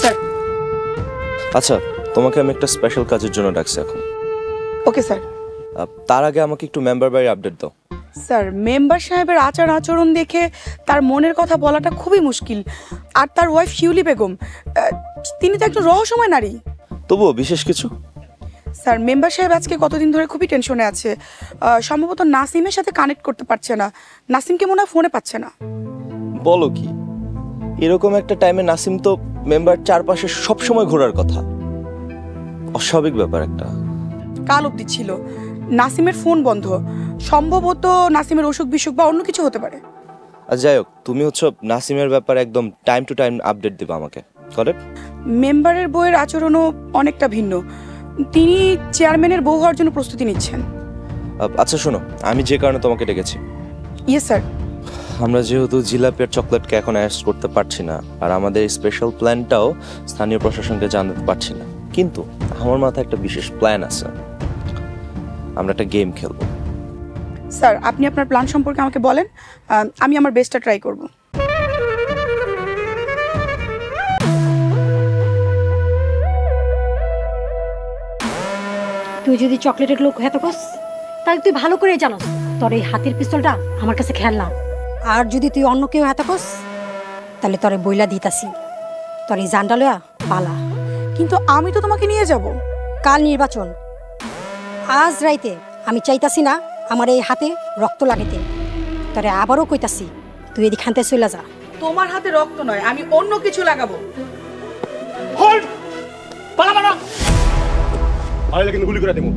Sir. আচ্ছা, তোমাকে আমি একটা স্পেশাল কাজের জন্য ডাকছি এখন। Okay sir. তার আগে আমাকে একটু মেম্বার বাড়ির আপডেট দাও। স্যার, মেম্বার সাহেবের আচার আচরণ দেখে তার মনের কথা বলাটা খুবই মুশকিল। আর তার ওয়াইফ শিউলি বেগম, তিনি তো একজন রহস্যময় নারী। তবুও বিশেষ কিছু? স্যার, মেম্বার সাহেব আজকে কতদিন ধরে খুবই টেনশনে আছে। সম্ভবত নাসিমের সাথে কানেক্ট করতে পারছে না। নাসিমকে মনে হয় ফোনে পাচ্ছে না। বলো কি? এরকম একটা টাইমে নাসিম তো মেম্বার চারপাশে সবসময় ঘোরার কথা। অস্বাভাবিক ব্যাপার একটা। কাল অবধি ছিল, নাসিমের ফোন বন্ধ। সম্ভবত নাসিমের অসুখ বিসুখ বা অন্য কিছু হতে পারে। আর যাই হোক, তুমি হচ্ছে নাসিমের ব্যাপারে একদম টাইম টু টাইম আপডেট দিবা আমাকে। কারেক্ট? মেম্বারের বউয়ের আচরণও অনেকটা ভিন্ন। তিনি চেয়ারম্যানের বউ হওয়ার জন্য প্রস্তুতি নিচ্ছেন। আচ্ছা শোনো, আমি যে কারণে তোমাকে ডেকেছি। Yes sir. আমরা যেহেতু জিলাপি আর চকলেটকে এখন অ্যারেস্ট করতে পারছি না, আর আমাদের স্পেশাল প্ল্যানটাও স্থানীয় প্রশাসনকে জানাতে পারছি না, কিন্তু আমার মাথায় একটা বিশেষ প্ল্যান আছে। আমরা একটা গেম খেলবো। স্যার, আপনি আপনার প্ল্যান সম্পর্কে আমাকে বলেন, আমি আমার বেস্টটা ট্রাই করব। তুই যদি চকলেটের লোক হয়ে থাকস তাহলে তুই ভালো করে জানোস তোর এই হাতির পিস্তলটা আমার কাছে খেয়াল না। আর যদি তুই অন্য কেউ হয়ে থাকস তাহলে তোরে বইলা দিতাছি, তোর এই জানটা লয়া পালা। কিন্তু আমি তো তোমাকে নিয়ে যাব। কাল নির্বাচন, আজ রাইতে আমি চাইতাছি না আমার এই হাতে রক্ত লাগাইতে। তোরে আবারও কইতাছি তুই এদিক খানতে চলে যা। তোমার হাতে রক্ত নয়, আমি অন্য কিছু লাগাবো। হোল্ড! পালা পালা! আইলে কিন্তু গুলি করে দেবো।